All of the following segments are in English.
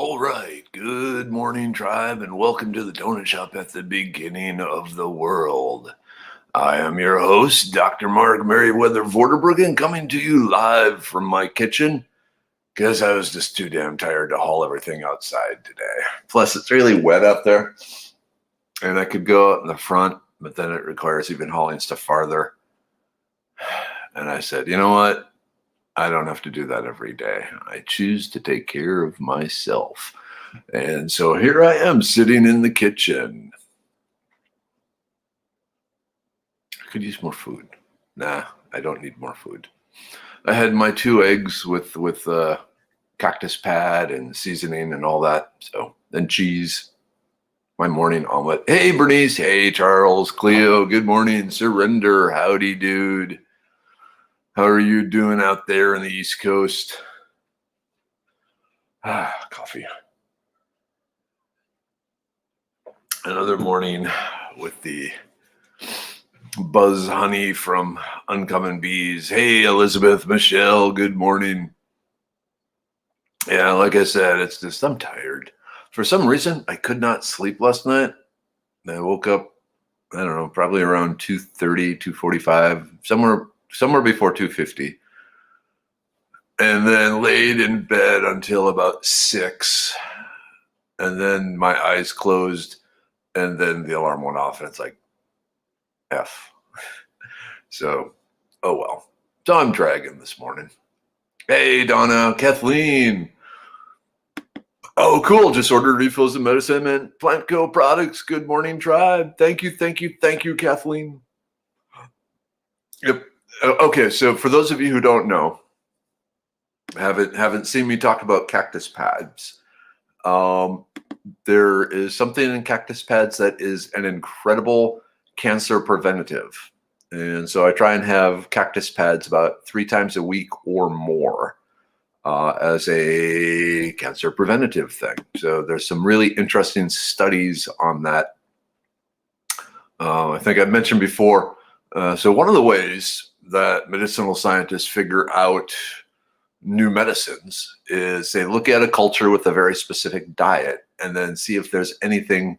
All right, good morning, tribe, and welcome to the donut shop at the beginning of the world. I am your host, Dr. Mark Merriweather Vorderbruggen, coming to you live from my kitchen because I was just too damn tired to haul everything outside today. Plus, it's really wet out there, and I could go out in the front, but then it requires even hauling stuff farther. And I said, you know what? I don't have to do that every day. I choose to take care of myself. And so here I am sitting in the kitchen. I could use more food. Nah, I don't need more food. I had my 2 eggs with cactus pad and seasoning and all that. So then cheese, my morning omelet. Hey, Bernice. Hey, Charles, Cleo. Good morning. Surrender. Howdy, dude. How are you doing out there in the East Coast? Coffee. Another morning with the buzz honey from Uncommon Bees. Hey, Elizabeth, Michelle, good morning. Yeah, like I said, it's just I'm tired. For some reason, I could not sleep last night. I woke up, I don't know, probably around 2:30, 2:45, somewhere before 2:50. And then laid in bed until about 6. And then my eyes closed, and then the alarm went off, and it's like, F. So, oh well. So I'm dragging this morning. Hey, Donna, Kathleen. Oh, cool. Just ordered refills of medicine and Plantco products. Good morning, tribe. Thank you, Kathleen. Yep. Okay, so for those of you who don't know, haven't seen me talk about cactus pads, there is something in cactus pads that is an incredible cancer preventative. And so I try and have cactus pads about 3 times a week or more as a cancer preventative thing. So there's some really interesting studies on that. I think I mentioned before. So one of the ways that medicinal scientists figure out new medicines is they look at a culture with a very specific diet and then see if there's anything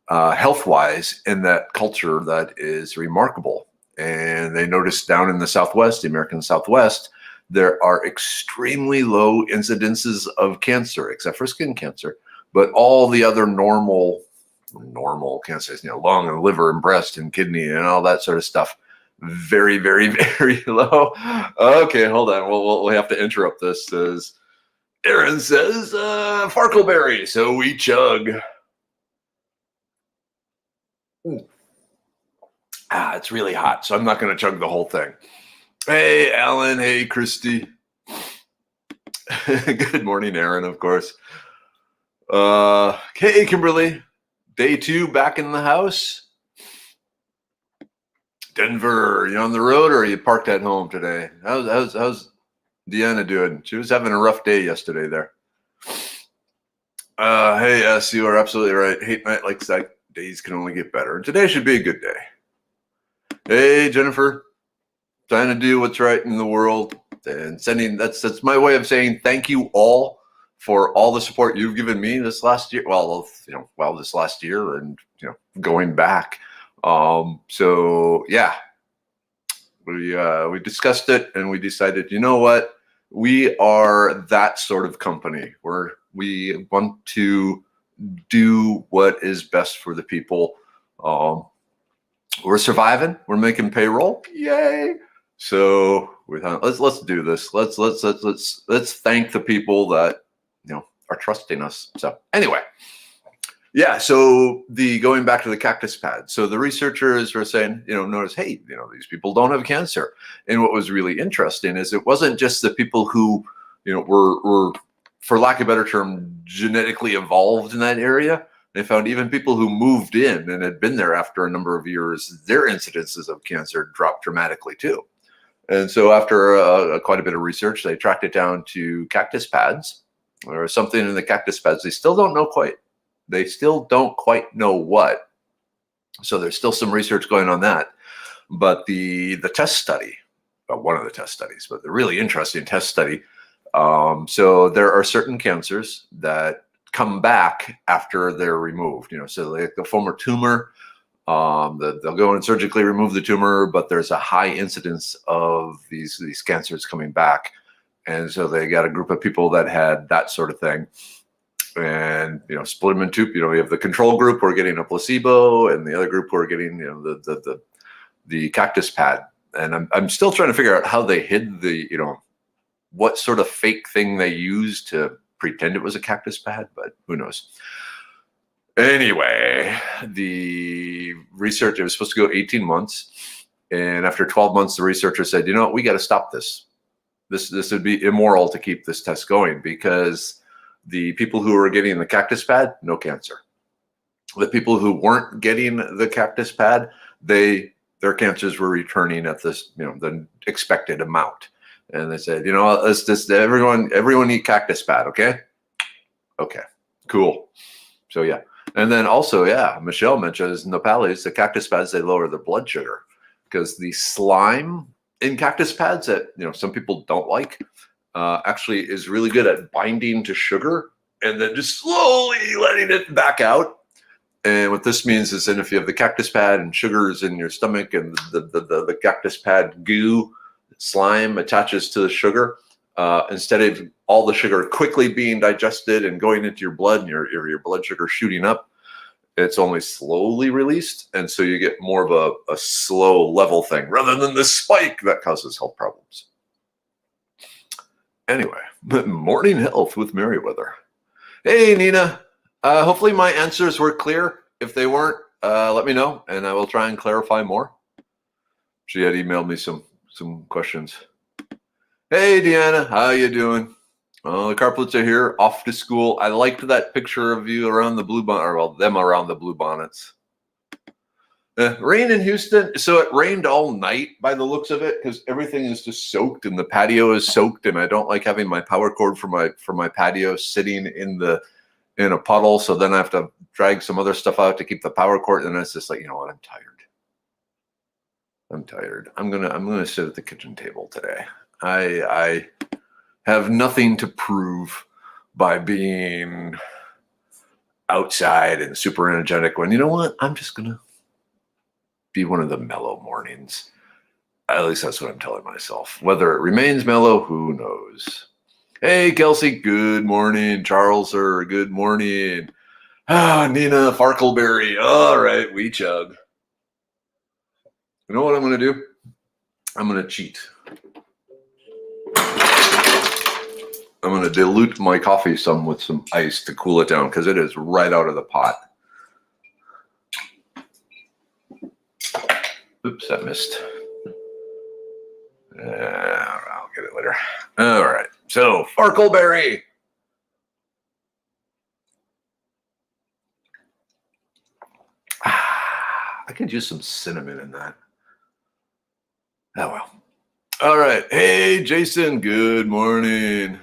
health-wise in that culture that is remarkable. And they noticed down in the Southwest, the American Southwest, there are extremely low incidences of cancer, except for skin cancer. But all the other normal cancers, lung and liver and breast and kidney and all that sort of stuff, very, very, very low. Okay, hold on. We'll have to interrupt this. As Aaron says, Farkleberry. So we chug. Ooh. It's really hot, so I'm not going to chug the whole thing. Hey, Alan. Hey, Christy. Good morning, Aaron, of course. Hey, Kimberly. Day 2 back in the house. Denver, are you on the road or are you parked at home today? How's Deanna doing? She was having a rough day yesterday there. Hey, yes, you are absolutely right. Hate night like that. Days can only get better. And today should be a good day. Hey, Jennifer, trying to do what's right in the world and sending. That's my way of saying thank you all for all the support you've given me this last year. This last year and going back. So yeah, we discussed it and we decided, you know what, we are that sort of company where we want to do what is best for the people. We're surviving. We're making payroll. Yay! So we thought, let's do this. Let's thank the people that are trusting us. So anyway. Yeah, so going back to the cactus pad. So the researchers were saying, notice, hey, these people don't have cancer. And what was really interesting is it wasn't just the people who, were, for lack of a better term, genetically evolved in that area. They found even people who moved in and had been there after a number of years, their incidences of cancer dropped dramatically too. And so after quite a bit of research, they tracked it down to cactus pads or something in the cactus pads. They still don't quite know what. So there's still some research going on that. But the test study, one of the test studies, but the really interesting test study. So there are certain cancers that come back after they're removed. So like the former tumor, they'll go and surgically remove the tumor, but there's a high incidence of these cancers coming back. And so they got a group of people that had that sort of thing. And split them in two. We have the control group who are getting a placebo, and the other group who are getting the cactus pad. And I'm still trying to figure out how they hid the what sort of fake thing they used to pretend it was a cactus pad, but who knows. Anyway, the research, it was supposed to go 18 months, and after 12 months, the researcher said, we got to stop this. This would be immoral to keep this test going, because the people who were getting the cactus pad, no cancer. The people who weren't getting the cactus pad, their cancers were returning at this, the expected amount. And they said, let's just everyone eat cactus pad, okay? Okay, cool. So yeah, and then also, Michelle mentions nopales, the cactus pads, they lower the blood sugar, because the slime in cactus pads that some people don't like, actually is really good at binding to sugar and then just slowly letting it back out. And what this means is that if you have the cactus pad and sugar is in your stomach, and the cactus pad goo slime attaches to the sugar, instead of all the sugar quickly being digested and going into your blood and your blood sugar shooting up, it's only slowly released. And so you get more of a slow level thing rather than the spike that causes health problems. Anyway, morning health with Meriwether. Hey, Nina. Hopefully my answers were clear. If they weren't, let me know, and I will try and clarify more. She had emailed me some questions. Hey, Deanna, how you doing? Oh, the Carplets are here, off to school. I liked that picture of you around the blue bonnet, or well, them around the blue bonnets. Rain in Houston. So it rained all night by the looks of it, because everything is just soaked and the patio is soaked, and I don't like having my power cord for my patio sitting in a puddle. So then I have to drag some other stuff out to keep the power cord, and it's just like, what, I'm tired. I'm gonna sit at the kitchen table today. I have nothing to prove by being outside and super energetic, when I'm just gonna be one of the mellow mornings. At least that's what I'm telling myself. Whether it remains mellow, who knows? Hey, Kelsey, good morning. Charles, good morning. Nina Farkleberry. All right, we chug. You know what I'm going to do? I'm going to cheat. I'm going to dilute my coffee some with some ice to cool it down, because it is right out of the pot. Oops, I missed. I'll get it later. All right. So, Farkleberry. I could use some cinnamon in that. Oh, well. All right. Hey, Jason. Good morning.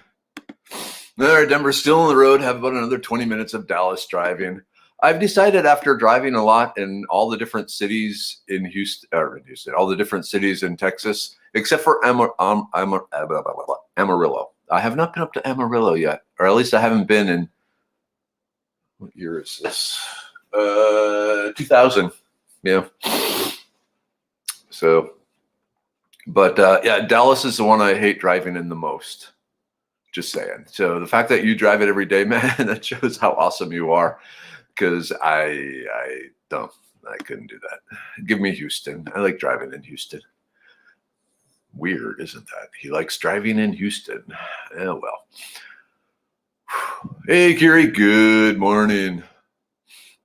All right, Denver's still on the road. Have about another 20 minutes of Dallas driving. I've decided, after driving a lot in all the different cities in Houston, all the different cities in Texas, except for Amarillo. I have not been up to Amarillo yet, or at least I haven't been in, what year is this? 2000. Yeah. So, but Dallas is the one I hate driving in the most. Just saying. So the fact that you drive it every day, man, that shows how awesome you are. Because I couldn't do that. Give me Houston. I like driving in Houston. Weird, isn't that? He likes driving in Houston. Oh, well. Hey, Kiri, good morning.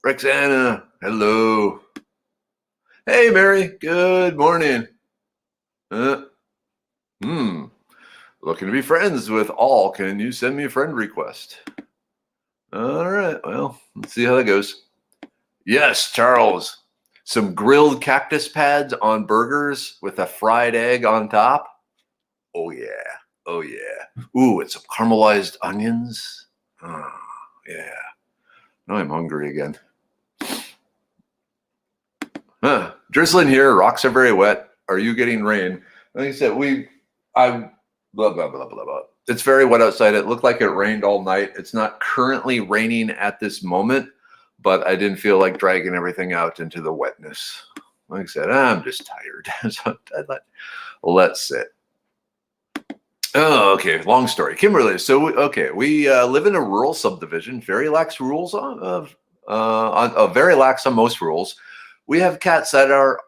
Rexana, hello. Hey, Mary, good morning. Looking to be friends with all. Can you send me a friend request? All right, well, let's see how that goes. Yes, Charles. Some grilled cactus pads on burgers with a fried egg on top. Oh, yeah. Oh, yeah. Ooh, and some caramelized onions. Oh, yeah. Now I'm hungry again. Drizzling here. Rocks are very wet. Are you getting rain? Like I said, blah, blah, blah, blah, blah. It's very wet outside. It looked like it rained all night. It's not currently raining at this moment, but I didn't feel like dragging everything out into the wetness. Like I said, I'm just tired. So let's sit. Oh, okay. Long story. Kimberly. So, okay, we live in a rural subdivision. Very lax rules very lax on most rules. We have cats that are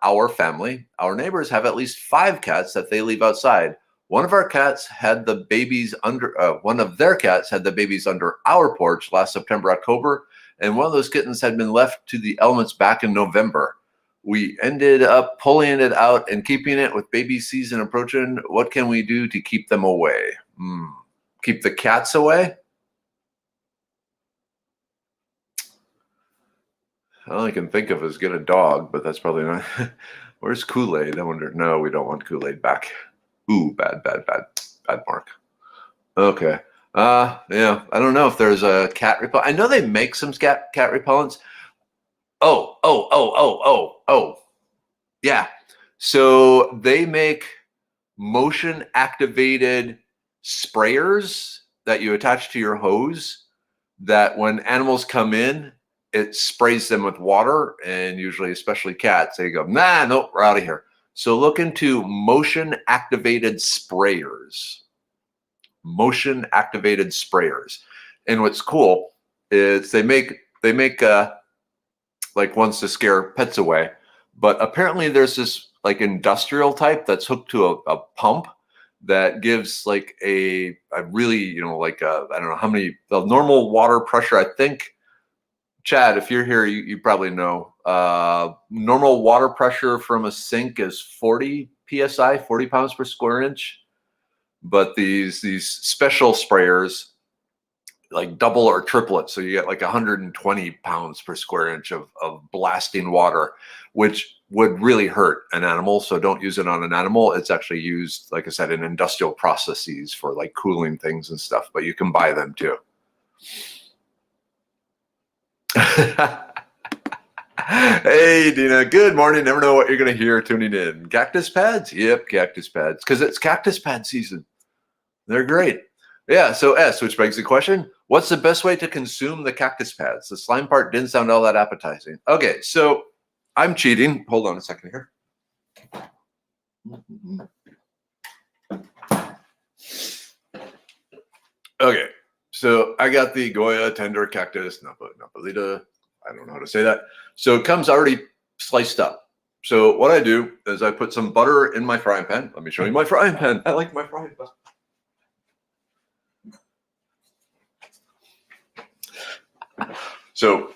our family. Our neighbors have at least 5 cats that they leave outside. One of our cats had the babies under. One of their cats had the babies under our porch last September, October, and one of those kittens had been left to the elements back in November. We ended up pulling it out and keeping it with baby season approaching. What can we do to keep them away? Keep the cats away? All I can think of is get a dog, but that's probably not. Where's Kool-Aid? I wonder. No, we don't want Kool-Aid back. Ooh, bad mark. Okay. Yeah, I don't know if there's a cat repellent. I know they make some cat repellents. Oh. Yeah. So they make motion activated sprayers that you attach to your hose that when animals come in, it sprays them with water, and usually, especially cats, they go, nah, nope, we're out of here. So look into motion activated sprayers. Motion activated sprayers. And what's cool is they make like ones to scare pets away, but apparently there's this like industrial type that's hooked to a pump that gives like a really, like I don't know how many, the normal water pressure, I think, Chad, if you're here, you probably know. Normal water pressure from a sink is 40 psi, 40 pounds per square inch. But these special sprayers, like double or triple it, so you get like 120 pounds per square inch of blasting water, which would really hurt an animal. So don't use it on an animal. It's actually used, like I said, in industrial processes for like cooling things and stuff. But you can buy them too. Hey, Dina. Good morning. Never know what you're going to hear tuning in. Cactus pads? Yep, cactus pads. Because it's cactus pad season. They're great. Yeah, so S, which begs the question, what's the best way to consume the cactus pads? The slime part didn't sound all that appetizing. Okay, so I'm cheating. Hold on a second here. Okay, so I got the Goya tender cactus Napalita. I don't know how to say that. So it comes already sliced up. So what I do is I put some butter in my frying pan. Let me show you my frying pan. I like my frying pan. So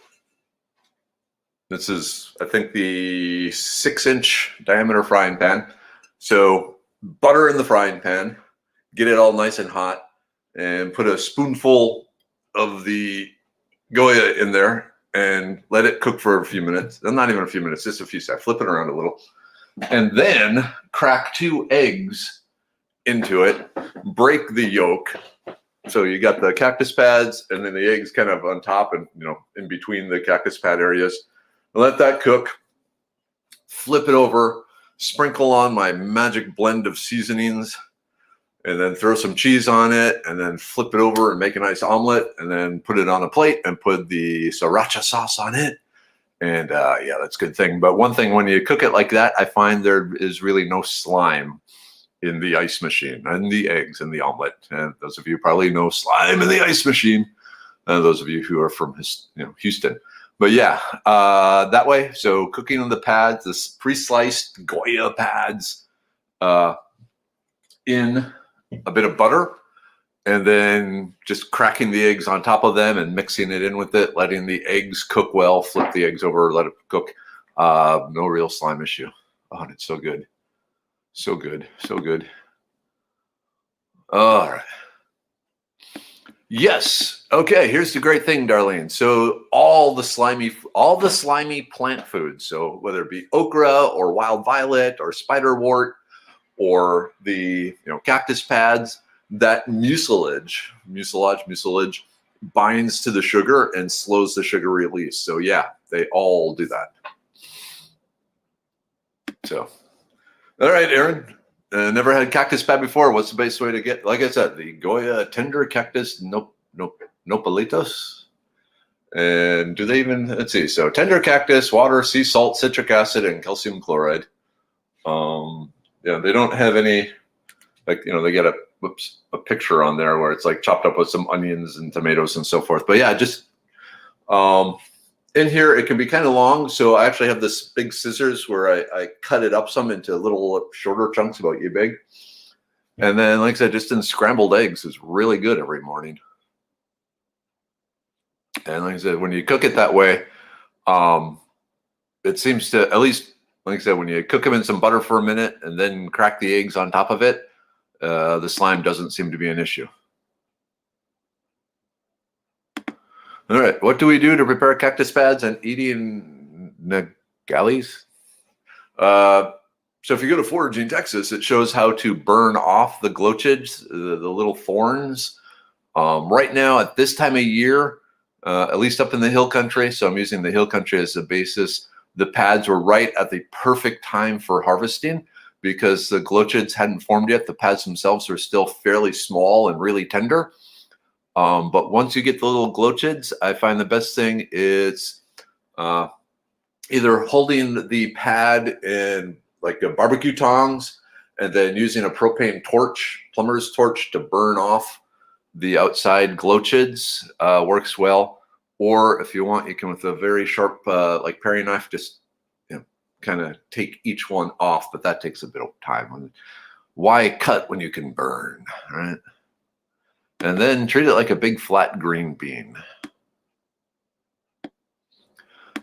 this is, I think, the 6-inch diameter frying pan. So butter in the frying pan, get it all nice and hot, and put a spoonful of the Goya in there and let it cook for a few minutes. Not even a few minutes, just a few seconds. Flip it around a little. And then crack 2 eggs into it, break the yolk. So you got the cactus pads and then the eggs kind of on top and, in between the cactus pad areas. Let that cook. Flip it over, sprinkle on my magic blend of seasonings, and then throw some cheese on it, and then flip it over and make a nice omelet, and then put it on a plate and put the sriracha sauce on it. And yeah, that's a good thing. But one thing, when you cook it like that, I find there is really no slime in the ice machine and the eggs and the omelet. And those of you probably know slime in the ice machine. Those of you who are from Houston. But yeah, that way. So cooking on the pads, this pre-sliced Goya pads in a bit of butter, and then just cracking the eggs on top of them and mixing it in with it, letting the eggs cook well, flip the eggs over, let it cook. No real slime issue. Oh, and it's so good. So good. So good. All right. Yes. Okay. Here's the great thing, Darlene. So all the slimy plant foods. So whether it be okra or wild violet or spiderwort or the cactus pads, that mucilage binds to the sugar and slows the sugar release. So yeah, they all do that. So, all right, Aaron. Never had cactus pad before. What's the best way to get? Like I said, the Goya tender cactus nopalitos. And do they even? Let's see. So tender cactus, water, sea salt, citric acid, and calcium chloride. They don't have any. Like they get a picture on there where it's like chopped up with some onions and tomatoes and so forth. But yeah, just in here it can be kind of long. So I actually have this big scissors where I cut it up some into little shorter chunks about you big. And then, like I said, just in scrambled eggs is really good every morning. And like I said, when you cook it that way, it seems to, at least, like I said, when you cook them in some butter for a minute and then crack the eggs on top of it, the slime doesn't seem to be an issue. All right, what do we do to prepare cactus pads and eating nagales? So if you go to Foraging Texas, it shows how to burn off the glochids, the little thorns. Right now, at this time of year, at least up in the hill country, so I'm using the hill country as a basis, the pads were right at the perfect time for harvesting because the glochids hadn't formed yet. The pads themselves are still fairly small and really tender. But once you get the little glochids, I find the best thing is either holding the pad in like a barbecue tongs and then using a propane torch, plumber's torch, to burn off the outside glochids works well. Or if you want, you can with a very sharp like paring knife, just kind of take each one off, but that takes a bit of time. Why cut when you can burn, right? And then treat it like a big flat green bean.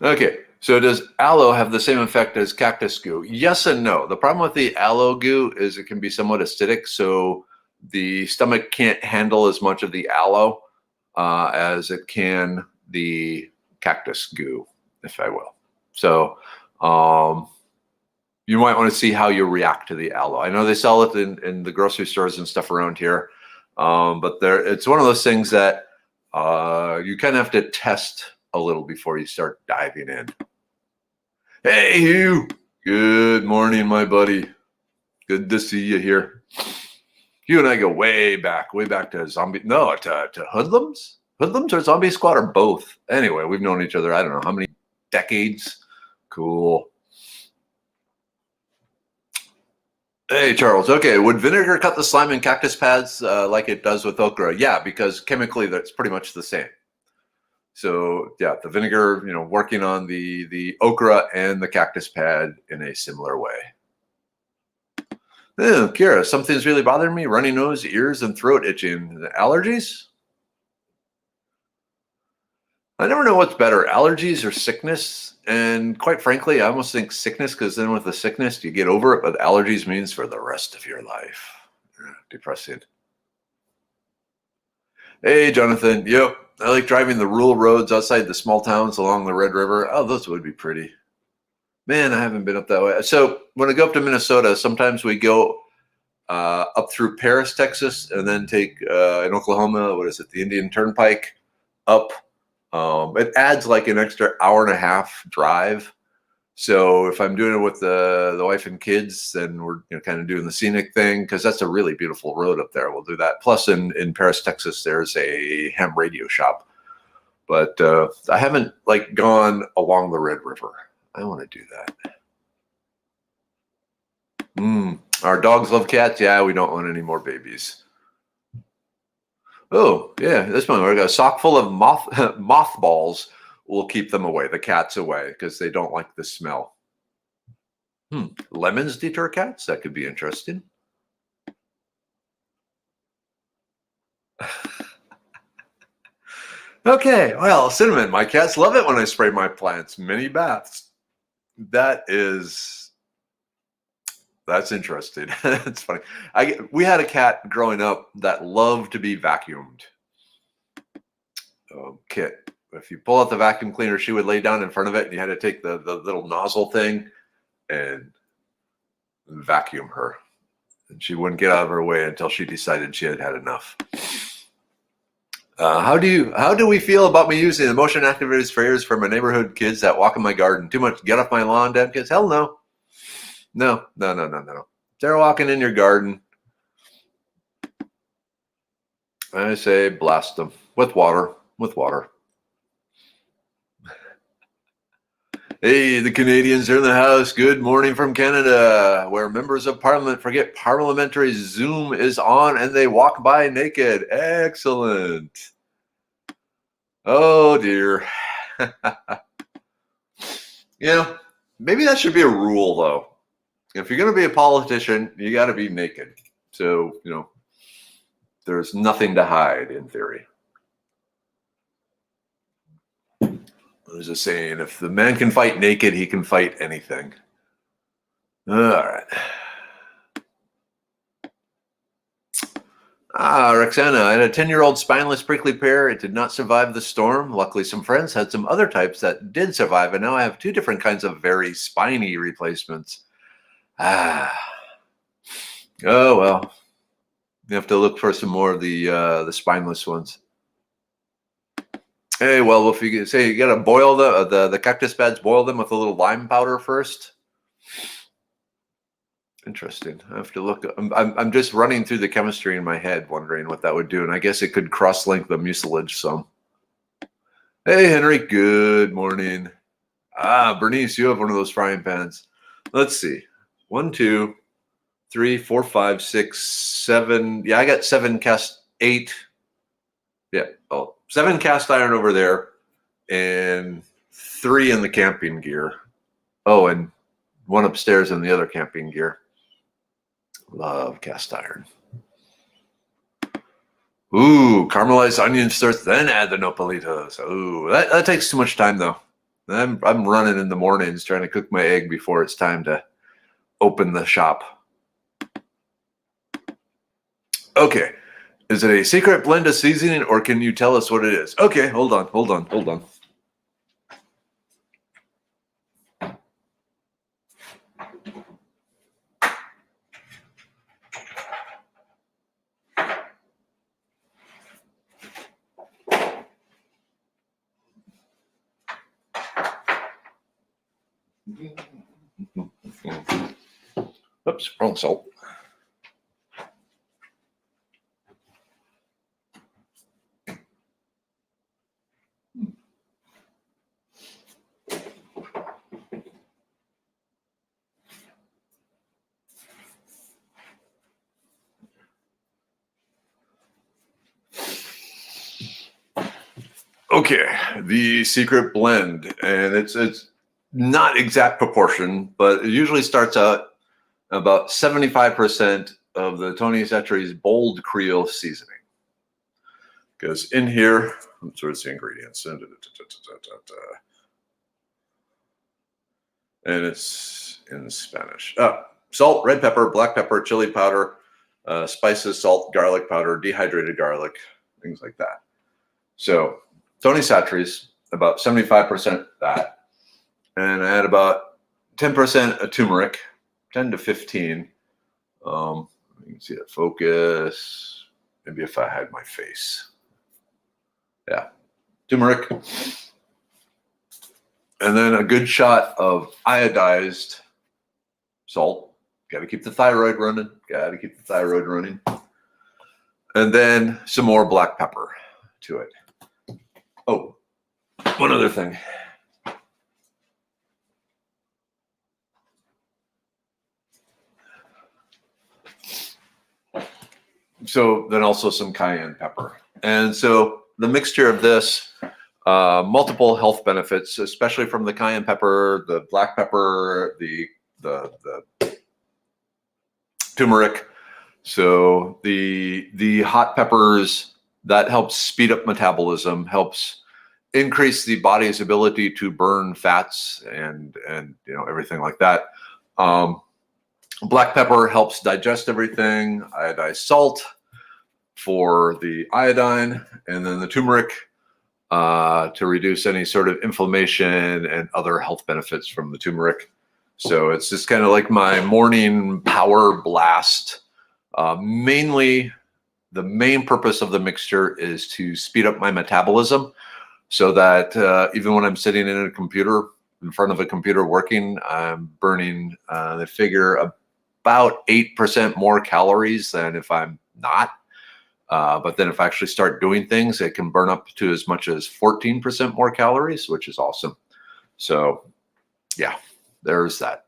Okay, so does aloe have the same effect as cactus goo? Yes and no. The problem with the aloe goo is it can be somewhat acidic, so the stomach can't handle as much of the aloe as it can the cactus goo, if I will. So you might want to see how you react to the aloe. I know they sell it in the grocery stores and stuff around here. But it's one of those things that you kind of have to test a little before you start diving in. Hey, Hugh. Good morning, my buddy. Good to see you here. You and I go way back to to Hoodlums? Hoodlums or Zombie Squad or both? Anyway, we've known each other, I don't know how many decades. Cool. Hey, Charles. Okay, would vinegar cut the slime in cactus pads like it does with okra? Yeah, because chemically that's pretty much the same. So yeah, the vinegar, working on the okra and the cactus pad in a similar way. Oh, Kira, something's really bothering me. Runny nose, ears, and throat itching. Allergies? I never know what's better, allergies or sickness. And quite frankly, I almost think sickness, because then with the sickness, you get over it. But allergies means for the rest of your life. Depressing. Hey, Jonathan. Yep. I like driving the rural roads outside the small towns along the Red River. Oh, those would be pretty. Man, I haven't been up that way. So when I go up to Minnesota, sometimes we go up through Paris, Texas, and then take in Oklahoma, the Indian Turnpike up. It adds like an extra hour and a half drive. So if I'm doing it with the wife and kids, then we're kind of doing the scenic thing, because that's a really beautiful road up there. We'll do that. Plus in Paris, Texas, there's a ham radio shop. But I haven't gone along the Red River. I want to do that. Our dogs love cats. Yeah, we don't want any more babies. Oh, yeah, this one. We got a sock full of mothballs. Will keep them away, the cats away, because they don't like the smell. Lemons deter cats? That could be interesting. Okay, well, cinnamon. My cats love it when I spray my plants. Mini baths. That's interesting. It's funny. We had a cat growing up that loved to be vacuumed. Kit. If you pull out the vacuum cleaner, she would lay down in front of it, and you had to take the little nozzle thing and vacuum her. And she wouldn't get out of her way until she decided she had had enough. How do we feel about me using the motion activated sprayers for my neighborhood kids that walk in my garden? Too much get off my lawn, damn kids? Hell no. No. They're walking in your garden. I say blast them with water, with water. Hey, the Canadians are in the house. Good morning from Canada, where members of parliament forget parliamentary Zoom is on and they walk by naked. Excellent. Oh, dear. Maybe that should be a rule, though. If you're going to be a politician, you got to be naked. So, there's nothing to hide in theory. There's a saying, if the man can fight naked, he can fight anything. All right. Roxana, I had a 10-year-old spineless prickly pear. It did not survive the storm. Luckily, some friends had some other types that did survive, and now I have 2 different kinds of very spiny replacements. Oh, well. You have to look for some more of the spineless ones. Hey, well, if you say you got to boil the cactus beds, boil them with a little lime powder first. Interesting. I have to look. I'm just running through the chemistry in my head, wondering what that would do, and I guess it could cross-link the mucilage some. Hey, Henry. Good morning. Bernice, you have one of those frying pans. Let's see. 1, 2, 3, 4, 5, 6, 7. Yeah, I got 7 cast 8. Yeah. Oh, 7 cast iron over there, and 3 in the camping gear. Oh, and 1 upstairs in the other camping gear. Love cast iron. Ooh, caramelized onions first, then add the nopalitos. Ooh, that takes too much time though. I'm running in the mornings trying to cook my egg before it's time to open the shop. Okay, is it a secret blend of seasoning, or can you tell us what it is? Okay, hold on. Oops, wrong salt. Okay, the secret blend, and it's not exact proportion, but it usually starts out about 75% of the Tony Chachere's Bold Creole seasoning. Goes in here. Where's the ingredients? And it's in Spanish. Salt, red pepper, black pepper, chili powder, spices, salt, garlic powder, dehydrated garlic, things like that. So Tony Chachere's, about 75% that. And I had about 10% of turmeric, 10 to 15. You can see that focus. Maybe if I had my face. Yeah, turmeric. And then a good shot of iodized salt. Got to keep the thyroid running. And then some more black pepper to it. Oh, one other thing. So then also some cayenne pepper. And so the mixture of this, multiple health benefits, especially from the cayenne pepper, the black pepper, the turmeric. So the hot peppers, that helps speed up metabolism, helps increase the body's ability to burn fats and everything like that. Black pepper helps digest everything. Iodized salt for the iodine, and then the turmeric to reduce any sort of inflammation and other health benefits from the turmeric. So it's just kind of like my morning power blast. Mainly, the main purpose of the mixture is to speed up my metabolism so that even when I'm sitting in front of a computer working, I'm burning, they figure about 8% more calories than if I'm not. But then if I actually start doing things, it can burn up to as much as 14% more calories, which is awesome. So yeah, there's that.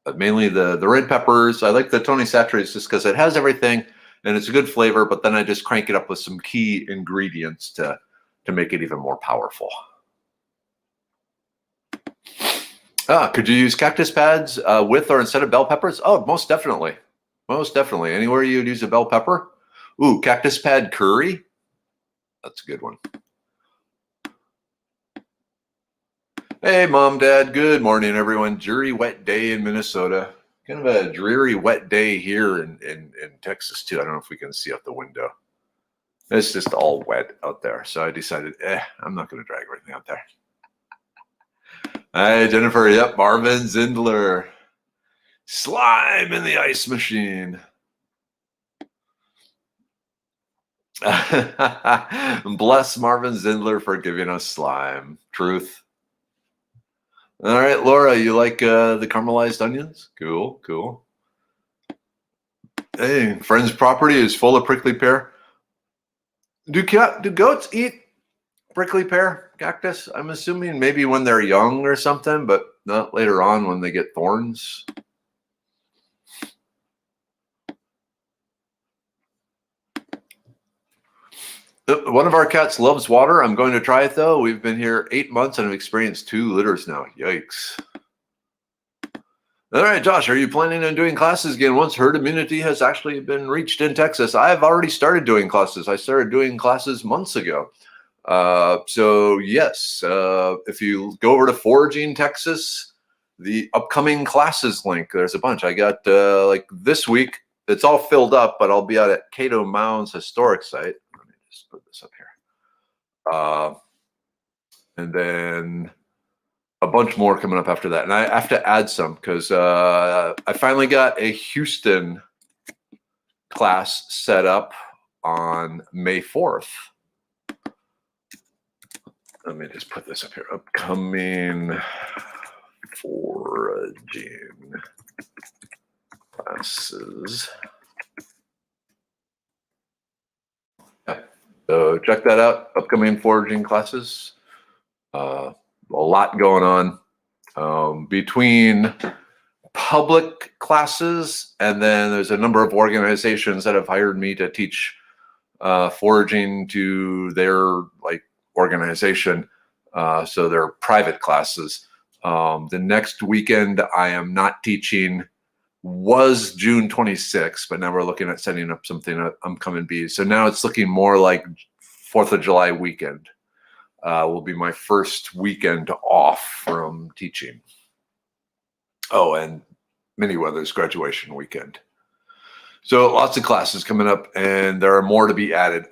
But mainly the red peppers. I like the Tony Saturates just because it has everything and it's a good flavor, but then I just crank it up with some key ingredients to make it even more powerful. Could you use cactus pads with or instead of bell peppers? Oh, most definitely. Most definitely. Anywhere you'd use a bell pepper. Ooh, cactus pad curry. That's a good one. Hey, Mom, Dad. Good morning, everyone. Dreary wet day in Minnesota. Kind of a dreary wet day here in Texas, too. I don't know if we can see out the window. It's just all wet out there. So I decided, I'm not going to drag everything out there. Hi, Jennifer. Yep, Marvin Zindler. Slime in the ice machine. Bless Marvin Zindler for giving us slime. Truth. All right, Laura, you like the caramelized onions? Cool, cool. Hey, friend's property is full of prickly pear. Do goats eat prickly pear cactus? I'm assuming maybe when they're young or something, but not later on when they get thorns. One of our cats loves water. I'm going to try it, though. We've been here 8 months and have experienced 2 litters now. Yikes. All right, Josh, are you planning on doing classes again once herd immunity has actually been reached in Texas? I've already started doing classes. I started doing classes months ago. So, yes, if you go over to Foraging Texas, the upcoming classes link, there's a bunch. I got, like this week, it's all filled up, but I'll be out at Cato Mounds Historic Site. Just put this up here. And then a bunch more coming up after that. And I have to add some because I finally got a Houston class set up on May 4th. Let me just put this up here. Upcoming foraging classes. So check that out. Upcoming foraging classes. A lot going on between public classes, and then there's a number of organizations that have hired me to teach foraging to their organization. So they're private classes. The next weekend I am not teaching was June 26th, but now we're looking at setting up something at Upcoming Bees. So now it's looking more like 4th of July weekend will be my first weekend off from teaching. Oh, and Miniweather's graduation weekend. So lots of classes coming up, and there are more to be added.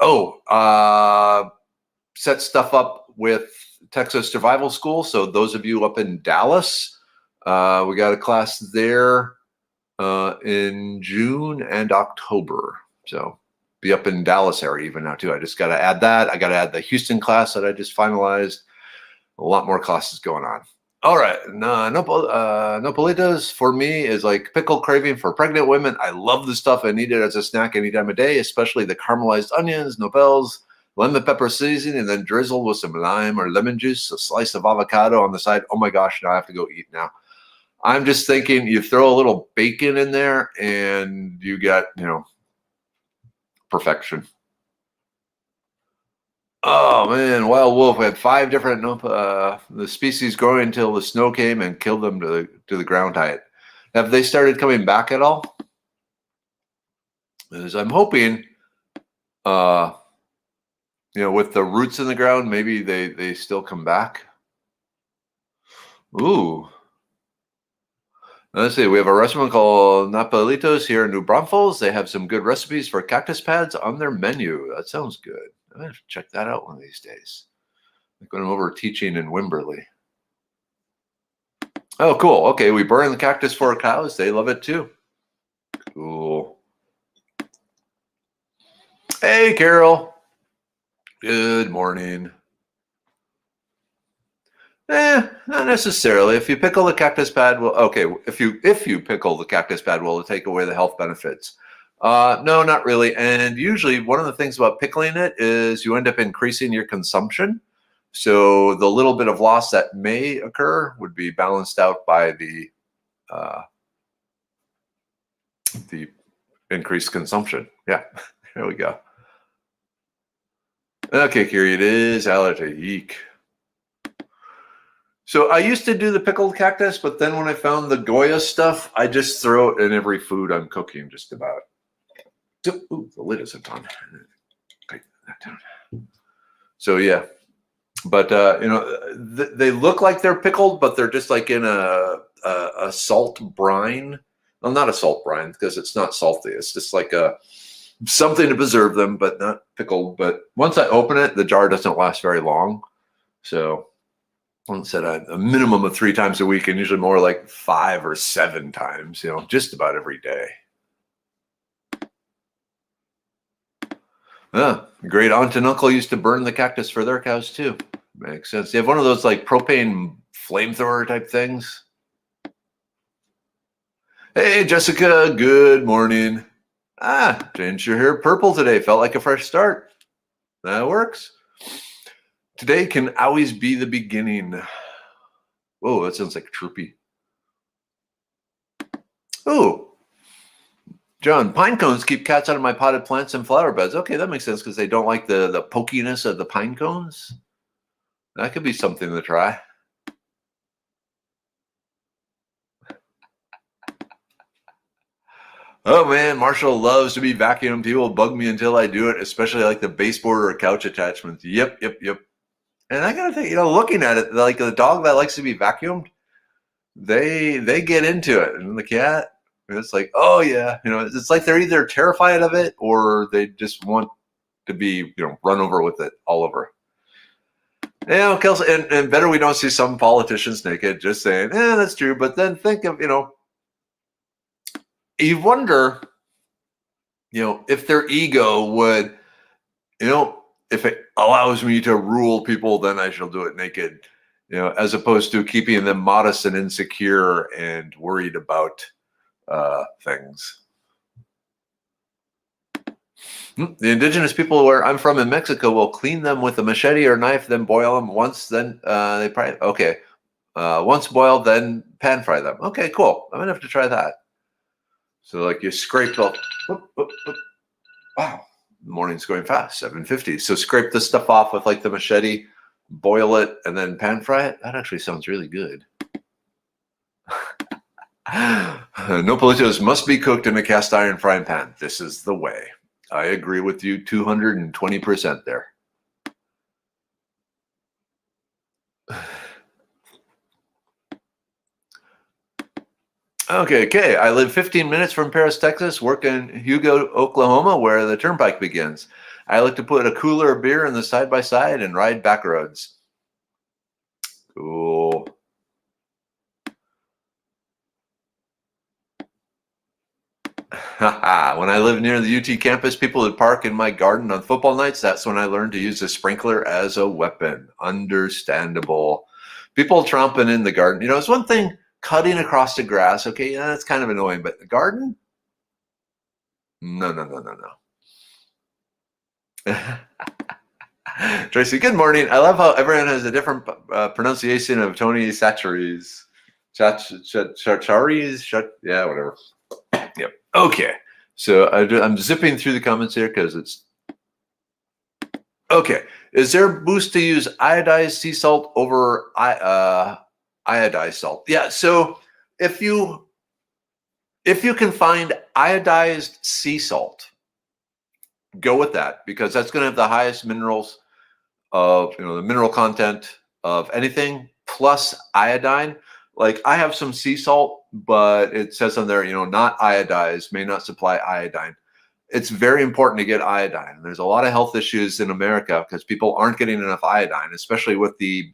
Set stuff up with Texas Survival School. So those of you up in Dallas, we got a class there in June and October. So be up in Dallas area even now too. I just got to add that. I got to add the Houston class that I just finalized. A lot more classes going on. All right, Nopalitos for me is like pickle craving for pregnant women. I love the stuff. I need it as a snack any time of day, especially the caramelized onions, nopals, lemon pepper seasoning, and then drizzle with some lime or lemon juice, a slice of avocado on the side. Oh my gosh, now I have to go eat now. I'm just thinking you throw a little bacon in there and you got, perfection. Oh man, wild wolf. We had 5 different the species growing until the snow came and killed them to the ground height. Have they started coming back at all? As I'm hoping, with the roots in the ground, maybe they still come back. Ooh. Let's see. We have a restaurant called Napalitos here in New Braunfels. They have some good recipes for cactus pads on their menu. That sounds good. I'm going to check that out one of these days. I'm going over teaching in Wimberley. Oh, cool. Okay, we burn the cactus for cows. They love it too. Cool. Hey, Carol. Good morning. Not necessarily. If you pickle the cactus pad, well, okay. If you pickle the cactus pad, will it take away the health benefits? No, not really. And usually, one of the things about pickling it is you end up increasing your consumption. So the little bit of loss that may occur would be balanced out by the increased consumption. Yeah, there we go. Okay, Kiri, it is allergy. Eek. So I used to do the pickled cactus, but then when I found the Goya stuff, I just throw it in every food I'm cooking, just about. Ooh, the lid isn't on. Take that down. So yeah, but they look like they're pickled, but they're just like in a salt brine. Well, not a salt brine because it's not salty. It's just like something to preserve them, but not pickled. But once I open it, the jar doesn't last very long. So once at a minimum of 3 times a week, and usually more like 5 or 7 times, just about every day. Great aunt and uncle used to burn the cactus for their cows too. Makes sense. You have one of those like propane flamethrower type things. Hey, Jessica, good morning. Changed your hair purple today. Felt like a fresh start. That works. Today can always be the beginning. Whoa, that sounds like Chirpy. Oh, John, pine cones keep cats out of my potted plants and flower beds. Okay, that makes sense because they don't like the pokiness of the pine cones. That could be something to try. Oh man, Marshall loves to be vacuumed. He will bug me until I do it, especially like the baseboard or couch attachments. Yep. And I gotta think, looking at it, like the dog that likes to be vacuumed, they get into it, and the cat, it's like, oh yeah, it's like they're either terrified of it or they just want to be, run over with it all over. Kelsey, and better we don't see some politicians naked. Just saying, that's true. But then think of, you wonder, if their ego would, if it allows me to rule people, then I shall do it naked, as opposed to keeping them modest and insecure and worried about things. The indigenous people where I'm from in Mexico will clean them with a machete or knife, then boil them once. Then they probably once boiled, then pan fry them. Okay, cool. I'm gonna have to try that. So like you scrape the. Wow, the morning's going fast. 7:50. So scrape the stuff off with like the machete, boil it, and then pan fry it. That actually sounds really good. Nopalitos must be cooked in a cast iron frying pan. This is the way. I agree with you 220% there. Okay. I live 15 minutes from Paris, Texas, work in Hugo, Oklahoma, where the turnpike begins. I like to put a cooler of beer in the side-by-side and ride back roads. Cool. When I lived near the UT campus, people would park in my garden on football nights. That's when I learned to use a sprinkler as a weapon. Understandable. People tromping in the garden. It's one thing cutting across the grass. Okay, yeah, that's kind of annoying. But the garden? No. Tracy, good morning. I love how everyone has a different pronunciation of Tony Chachere's. Chachere's? Yeah, whatever. Yep. Okay. So I'm zipping through the comments here because it's okay. Is there a boost to use iodized sea salt over iodized salt? Yeah. So if you can find iodized sea salt, go with that because that's going to have the highest minerals of the mineral content of anything plus iodine. Like I have some sea salt, but it says on there, not iodized, may not supply iodine. It's very important to get iodine. There's a lot of health issues in America because people aren't getting enough iodine, especially with the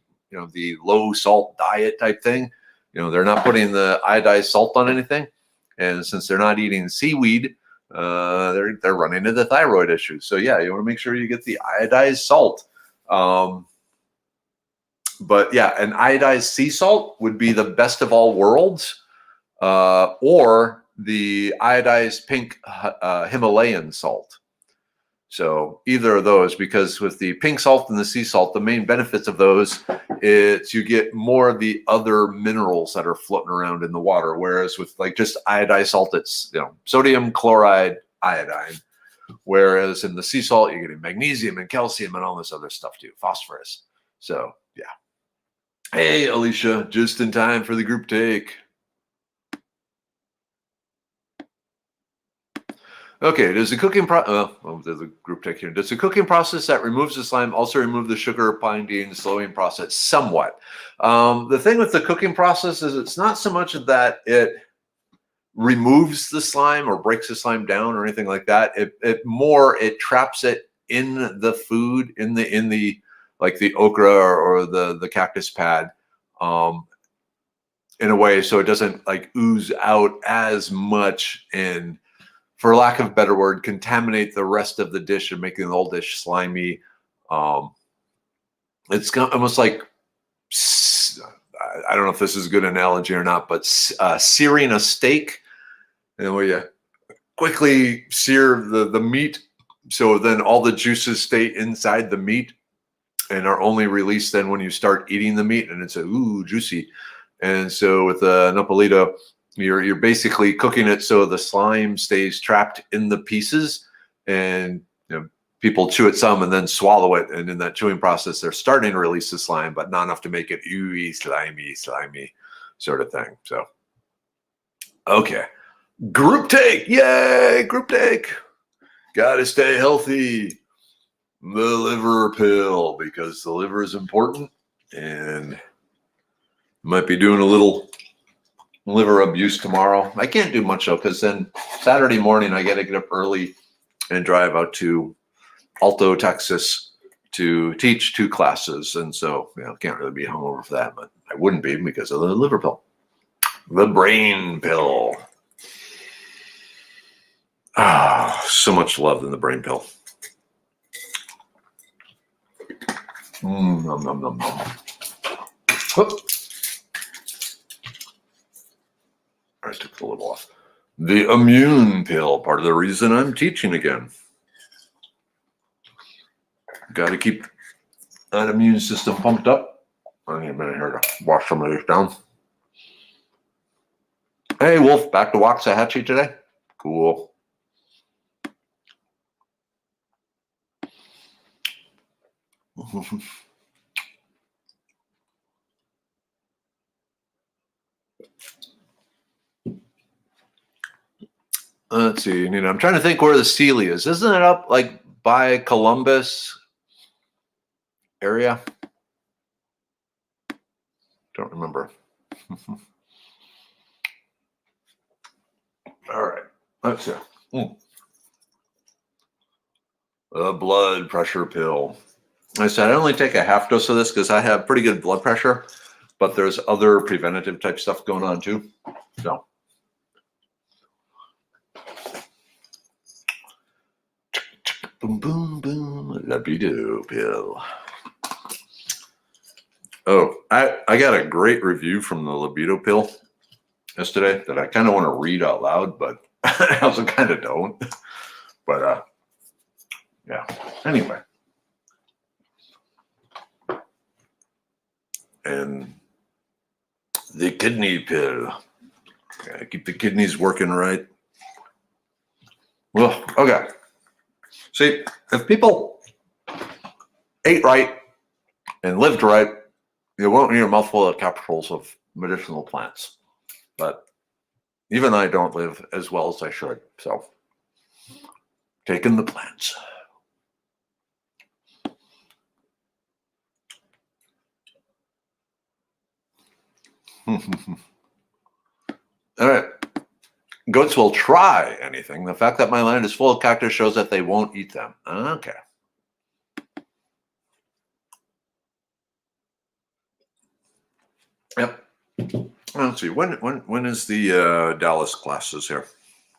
low salt diet type thing. They're not putting the iodized salt on anything, and since they're not eating seaweed, they're running into thyroid issues. So yeah, you want to make sure you get the iodized salt. But yeah, an iodized sea salt would be the best of all worlds, or the iodized pink Himalayan salt. So either of those, because with the pink salt and the sea salt, the main benefits of those, it's you get more of the other minerals that are floating around in the water. Whereas with like just iodized salt, it's sodium, chloride, iodine. Whereas in the sea salt, you're getting magnesium and calcium and all this other stuff too, phosphorus. So yeah. Hey, Alicia, just in time for the group take. Okay, does the cooking there's a group take here. Does the cooking process that removes the slime also remove the sugar binding slowing process? Somewhat. The thing with the cooking process is it's not so much that it removes the slime or breaks the slime down or anything like that. It traps it in the food, in the like the okra or the cactus pad, in a way so it doesn't like ooze out as much and, for lack of a better word, contaminate the rest of the dish and making the whole dish slimy. It's almost like, I don't know if this is a good analogy or not, but searing a steak, and where you quickly sear the meat, so then all the juices stay inside the meat and are only released then when you start eating the meat, and it's juicy. And so with a nopalito, you're basically cooking it so the slime stays trapped in the pieces, and people chew it some and then swallow it, and in that chewing process they're starting to release the slime, but not enough to make it ooey, slimy sort of thing. So okay, group take, yay, group take. Gotta stay healthy. The liver pill, because the liver is important, and might be doing a little liver abuse tomorrow. I can't do much though, because then Saturday morning I got to get up early and drive out to Alto, Texas to teach 2 classes. And so, can't really be hungover for that, but I wouldn't be because of the liver pill. The brain pill. So much love in the brain pill. Nom, nom, nom, nom. I took the lid off. The immune pill, part of the reason I'm teaching again. Got to keep that immune system pumped up. I need a minute here to wash some of this down. Hey, Wolf, back to Waxahachie today? Cool. Let's see. I'm trying to think where the Sealy is. Isn't it up like by Columbus area? Don't remember. All right. Let's see. The blood pressure pill. I said I only take a half dose of this because I have pretty good blood pressure, but there's other preventative type stuff going on too. So. Boom, boom, boom. Libido pill. Oh, I got a great review from the libido pill yesterday that I kind of want to read out loud, but I also kind of don't. But yeah. Anyway. And the kidney pill. Gotta keep the kidneys working right. Well, okay. See, if people ate right and lived right, you won't need a mouthful of capsules of medicinal plants. But even I don't live as well as I should. So, taking the plants. All right. Goats will try anything. The fact that my land is full of cactus shows that they won't eat them. Okay. Yep. Let's see. When is the Dallas classes here?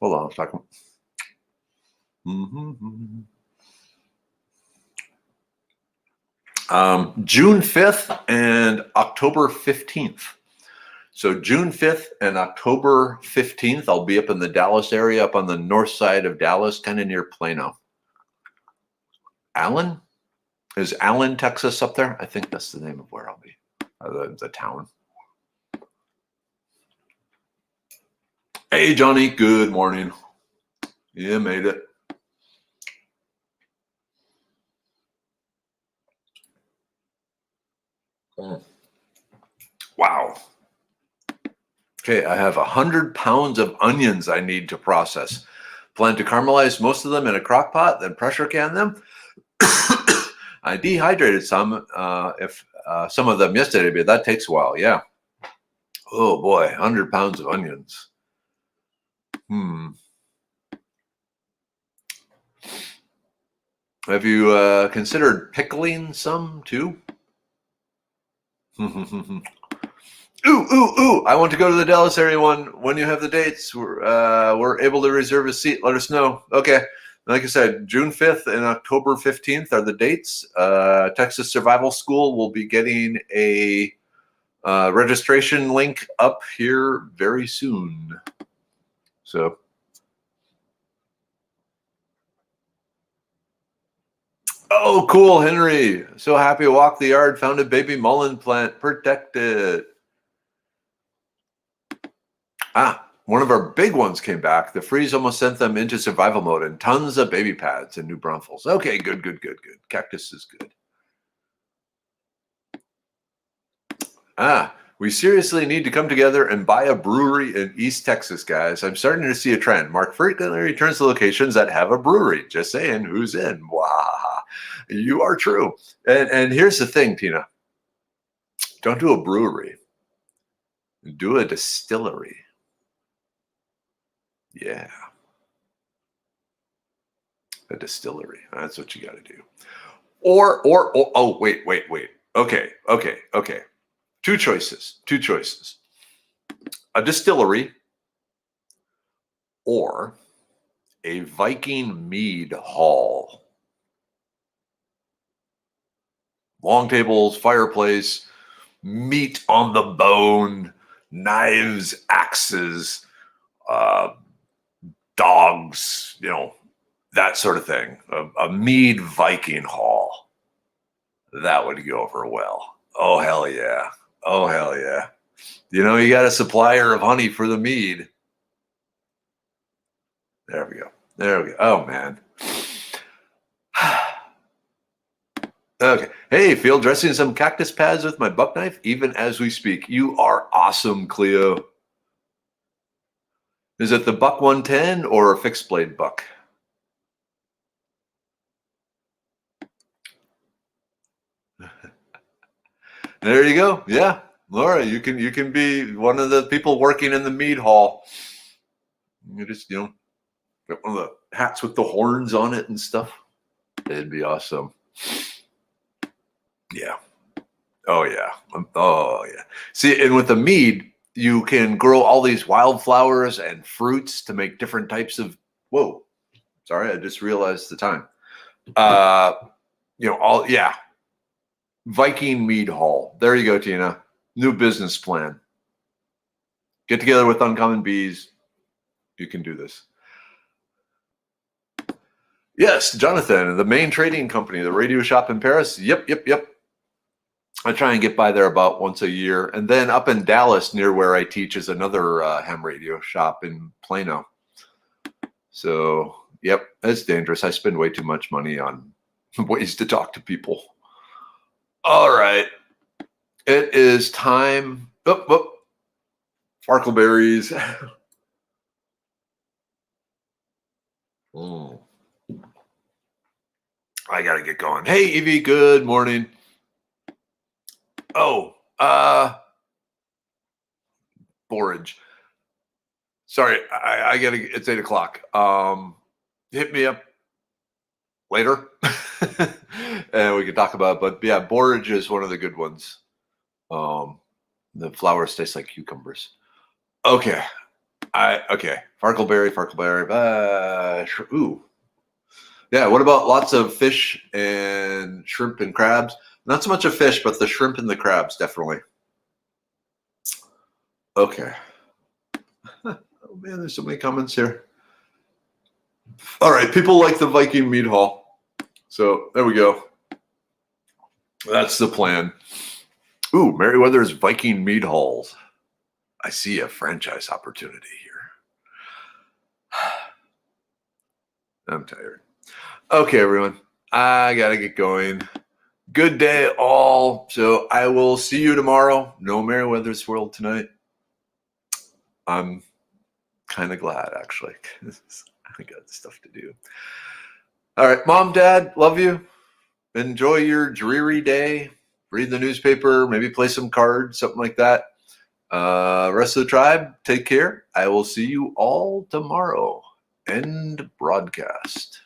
Hold on a second. June 5th and October 15th. So June 5th and October 15th, I'll be up in the Dallas area, up on the north side of Dallas, kind of near Plano. Allen? Is Allen, Texas up there? I think that's the name of where I'll be, the town. Hey, Johnny, good morning. You made it. Wow. Okay, I have 100 pounds of onions I need to process. Plan to caramelize most of them in a crock pot, then pressure can them. I dehydrated some of them yesterday, but that takes a while. Yeah. Oh boy, 100 pounds of onions. Have you considered pickling some too? Ooh, I want to go to the Dallas area one. When you have the dates, we're able to reserve a seat. Let us know. Okay. Like I said, June 5th and October 15th are the dates. Texas Survival School will be getting a registration link up here very soon. So, oh, cool, Henry. So happy to walk the yard, found a baby mullein plant, protected. One of our big ones came back. The freeze almost sent them into survival mode, and tons of baby pads and new Brumfuls. Okay, good. Cactus is good. We seriously need to come together and buy a brewery in East Texas, guys. I'm starting to see a trend. Mark frequently returns to locations that have a brewery. Just saying, who's in? Wow, you are true. And here's the thing, Tina. Don't do a brewery. Do a distillery. Yeah. A distillery. That's what you got to do. Or oh, wait. Okay. Two choices. A distillery or a Viking mead hall. Long tables, fireplace, meat on the bone, knives, axes, dogs, that sort of thing. A mead Viking hall. That would go over well. Oh, hell yeah. You got a supplier of honey for the mead. There we go. Oh, man. Okay. Hey, field dressing some cactus pads with my buck knife, even as we speak. You are awesome, Cleo. Is it the buck 110 or a fixed blade buck? There you go. Yeah. Laura, you can be one of the people working in the mead hall. You just, get one of the hats with the horns on it and stuff. It'd be awesome. Yeah. Oh, yeah. See, and with the mead, you can grow all these wildflowers and fruits to make different types of, whoa, sorry, I just realized the time. Viking mead hall. There you go, Tina. New business plan. Get together with Uncommon Bees. You can do this. Yes, Jonathan, the main trading company, the radio shop in Paris. Yep. I try and get by there about once a year. And then up in Dallas, near where I teach, is another ham radio shop in Plano. So, yep, it's dangerous. I spend way too much money on ways to talk to people. All right. It is time. Farkleberries. I got to get going. Hey, Evie, good morning. Oh, borage. Sorry, I got to, it's 8 o'clock. Hit me up later and we can talk about it. But yeah, borage is one of the good ones. The flowers taste like cucumbers. Okay. Farkleberry. Ooh. Yeah, what about lots of fish and shrimp and crabs? Not so much a fish, but the shrimp and the crabs, definitely. Okay. Oh man, there's so many comments here. All right, people like the Viking meat haul. So there we go. That's the plan. Ooh, Merriweather's Viking meat hauls. I see a franchise opportunity here. I'm tired. Okay, everyone. I got to get going. Good day, all. So I will see you tomorrow. No Merriweather's World tonight. I'm kind of glad, actually. I got stuff to do. All right, Mom, Dad, love you. Enjoy your dreary day. Read the newspaper, maybe play some cards, something like that. Rest of the tribe, take care. I will see you all tomorrow. End broadcast.